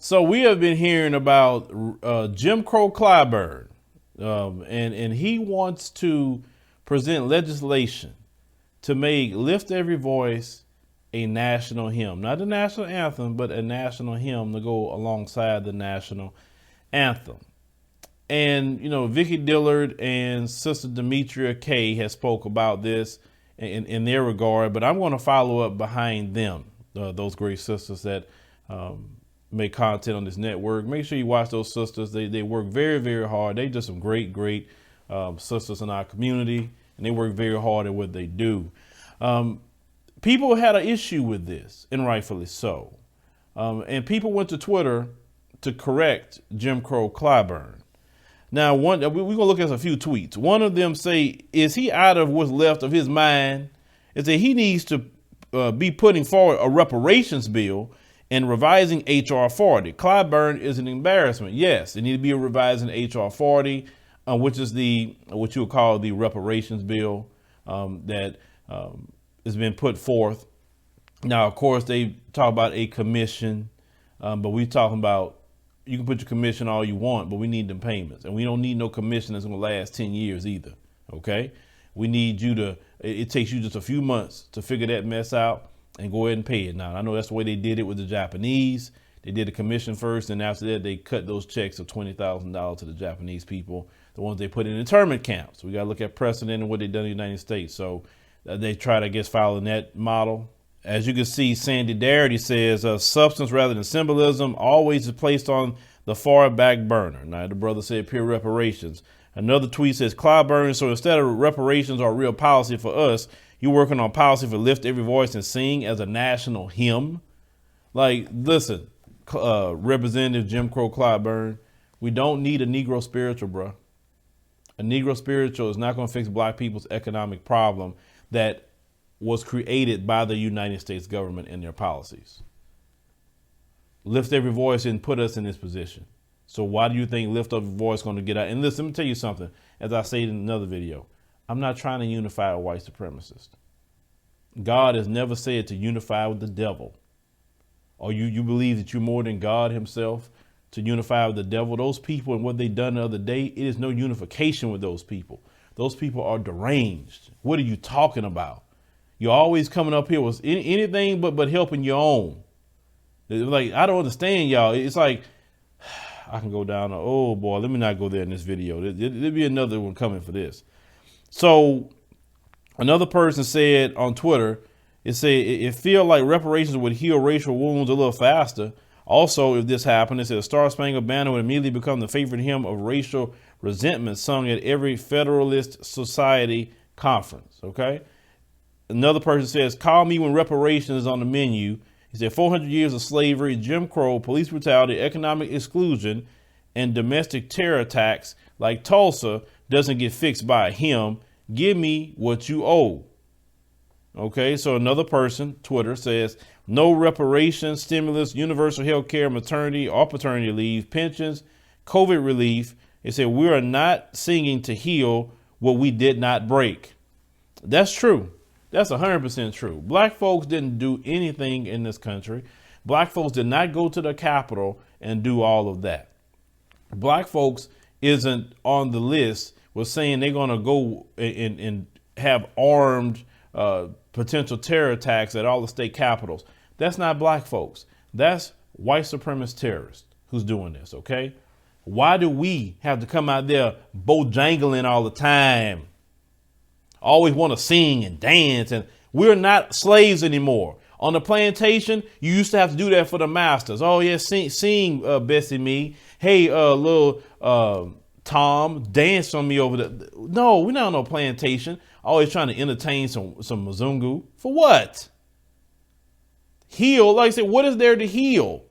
So we have been hearing about Jim Crow Clyburn, and he wants to present legislation to make "Lift Every Voice" a national hymn, not the national anthem, but a national hymn to go alongside the national anthem. And Vicky Dillard and Sister Demetria Kay has spoke about this in their regard, but I'm going to follow up behind them, those great sisters that make content on this network. Make sure you watch those sisters. They work very, very hard. They just some great sisters in our community, and they work very hard at what they do. People had an issue with this, and rightfully so. And people went to Twitter to correct Jim Crow Clyburn. Now, we're going to look at a few tweets. One of them say, is he out of what's left of his mind? Is that he needs to be putting forward a reparations bill and revising H.R. 40. Clyburn is an embarrassment. Yes, it needs to be revising H.R. 40, which is what you would call the reparations bill that has been put forth. Now, of course, they talk about a commission, but we're talking about, you can put your commission all you want, but we need them payments. And we don't need no commission that's going to last 10 years either. Okay? We need you to, it takes you just a few months to figure that mess out and go ahead and pay it. Now, I know that's the way they did it with the Japanese. They did the commission first, and after that, they cut those checks of $20,000 to the Japanese people, the ones they put in internment camps. We got to look at precedent and what they've done in the United States. So they try to, I guess, following that model. As you can see, Sandy Darity says, substance rather than symbolism always is placed on the far back burner. Now, the brother said pure reparations. Another tweet says, Clyburn, so instead of reparations or real policy for us, you're working on policy for Lift Every Voice and Sing as a national hymn. Like, listen, Representative Jim Crow Clyburn, we don't need a Negro spiritual, bro. A Negro spiritual is not going to fix black people's economic problem that was created by the United States government and their policies. Lift Every Voice didn't put us in this position. So why do you think Lift Every Voice is going to get out? And listen, let me tell you something. As I said in another video, I'm not trying to unify a white supremacist. God has never said to unify with the devil. Or you believe that you're more than God himself to unify with the devil. Those people and what they done the other day, it is no unification with those people. Those people are deranged. What are you talking about? You're always coming up here with anything but helping your own. Like, I don't understand, y'all. It's like, I can go down, oh boy, let me not go there in this video. There'll be another one coming for this. So another person said on Twitter, it feel like reparations would heal racial wounds a little faster. Also, if this happened, it said a Star Spangled Banner would immediately become the favorite hymn of racial resentment sung at every Federalist Society conference. Okay. Another person says, call me when reparations is on the menu. He said 400 years of slavery, Jim Crow, police brutality, economic exclusion, and domestic terror attacks like Tulsa doesn't get fixed by a hymn. Give me what you owe. Okay, so another person, Twitter, says no reparations, stimulus, universal health care, maternity or paternity leave, pensions, COVID relief. They said we are not singing to heal what we did not break. That's true. That's 100% true. Black folks didn't do anything in this country. Black folks did not go to the Capitol and do all of that. Black folks isn't on the list with saying they're going to go and have armed potential terror attacks at all the state capitals. That's not black folks. That's white supremacist terrorists who's doing this, okay? Why do we have to come out there bojangling all the time? Always want to sing and dance, and we're not slaves anymore. On the plantation, you used to have to do that for the masters. Oh yeah, sing Bessie me. Hey, little Tom, dance on me over there. No, we're not on no plantation. Always trying to entertain some Mzungu. For what? Heal, like I said, what is there to heal?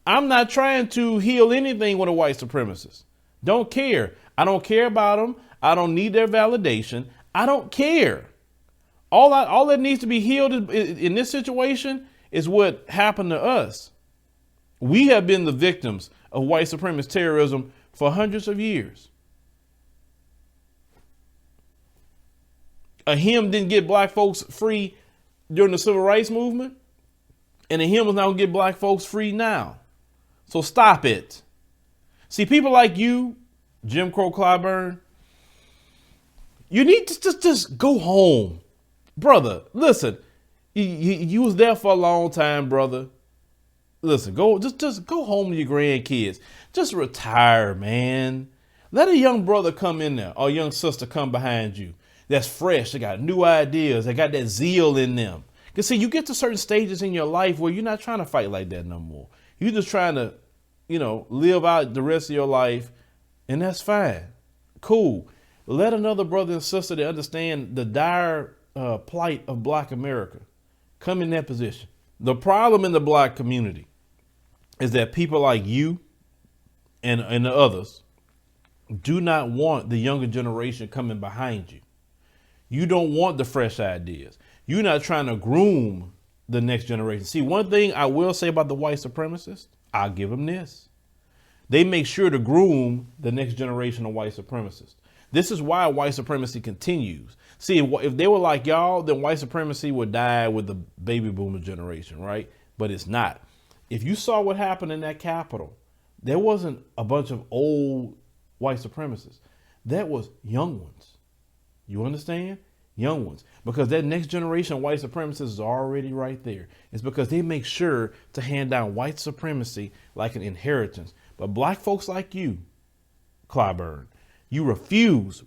I'm not trying to heal anything with a white supremacist. Don't care. I don't care about them. I don't need their validation. I don't care. All that needs to be healed in this situation is what happened to us. We have been the victims of white supremacist terrorism for hundreds of years. A hymn didn't get black folks free during the civil rights movement, and a hymn is not going to get black folks free now. So stop it. See, people like you, Jim Crow Clyburn, you need to just go home. Brother, listen, you was there for a long time, brother. Listen, just go home to your grandkids. Just retire, man. Let a young brother come in there or a young sister come behind you. That's fresh. They got new ideas. They got that zeal in them. Because see, you get to certain stages in your life where you're not trying to fight like that no more. You're just trying to, live out the rest of your life, and that's fine. Cool. Let another brother and sister that understand the dire plight of Black America come in that position. The problem in the Black community is that people like you and the others do not want the younger generation coming behind you. You don't want the fresh ideas. You're not trying to groom the next generation. See, one thing I will say about the white supremacists, I'll give them this. They make sure to groom the next generation of white supremacists. This is why white supremacy continues. See, if they were like y'all, then white supremacy would die with the baby boomer generation, right? But it's not. If you saw what happened in that Capitol, there wasn't a bunch of old white supremacists. That was young ones. You understand? Young ones. Because that next generation of white supremacists is already right there. It's because they make sure to hand down white supremacy like an inheritance. But Black folks like you, Clyburn, you refuse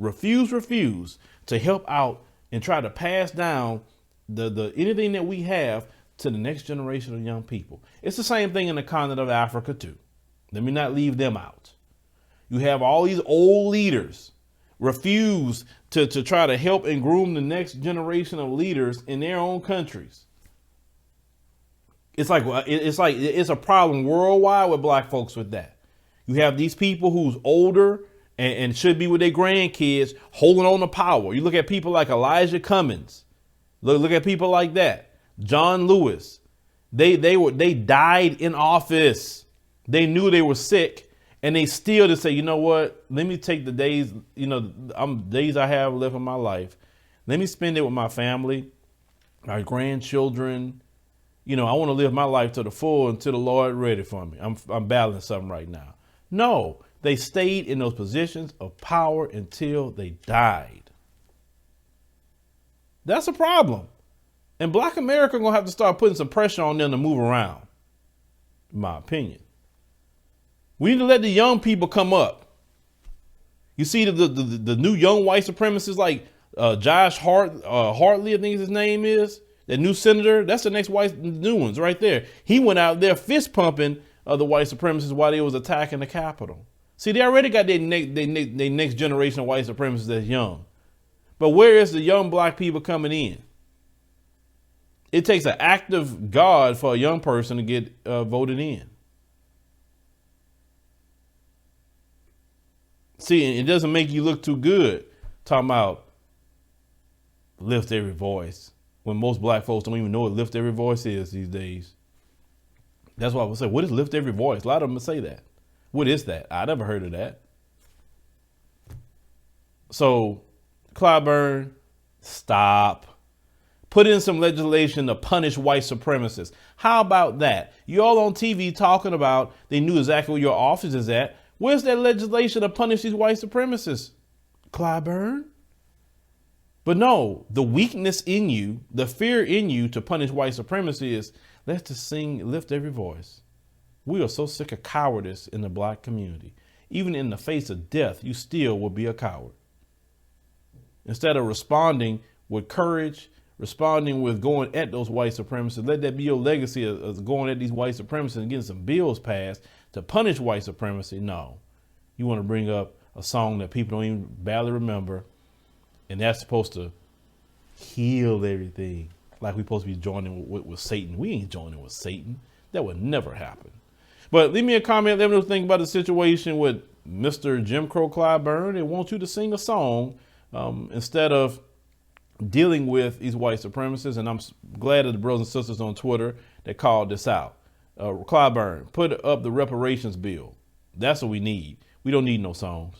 to help out and try to pass down the anything that we have to the next generation of young people. It's the same thing in the continent of Africa too. Let me not leave them out. You have all these old leaders refuse to try to help and groom the next generation of leaders in their own countries. It's a problem worldwide with Black folks with that. You have these people who's older and should be with their grandkids holding on to power. You look at people like Elijah Cummings. Look at people like that. John Lewis. They died in office. They knew they were sick, and they still just say, you know what? Let me take the days, days I have left in my life. Let me spend it with my family, my grandchildren. I want to live my life to the full until the Lord ready for me. I'm battling something right now. No, they stayed in those positions of power until they died. That's a problem. And Black America gonna have to start putting some pressure on them to move around, in my opinion. We need to let the young people come up. You see the new young white supremacists like Josh Hartley, I think his name is, that new senator. That's the next new ones right there. He went out there fist pumping the white supremacists while they was attacking the Capitol. See, they already got their next generation of white supremacists that's young. But where is the young Black people coming in? It takes an act of God for a young person to get voted in. See, it doesn't make you look too good talking about lift every voice when most Black folks don't even know what lift every voice is these days. That's why I would say, what is lift every voice? A lot of them say that. What is that? I never heard of that. So, Clyburn, stop. Put in some legislation to punish white supremacists. How about that? You all on TV talking about they knew exactly where your office is at. Where's that legislation to punish these white supremacists? Clyburn? But no, the weakness in you, the fear in you to punish white supremacy is, let's just lift every voice. We are so sick of cowardice in the Black community. Even in the face of death, you still will be a coward. Instead of responding with courage, responding with going at those white supremacists, let that be your legacy of going at these white supremacists and getting some bills passed to punish white supremacy. No, you want to bring up a song that people don't even barely remember, and that's supposed to heal everything. Like we're supposed to be joining with Satan. We ain't joining with Satan. That would never happen. But leave me a comment. Let me know what you think about the situation with Mr. Jim Crow Clyburn. They want you to sing a song instead of dealing with these white supremacists. And I'm glad that the brothers and sisters on Twitter that called this out. Clyburn, put up the reparations bill. That's what we need. We don't need no songs.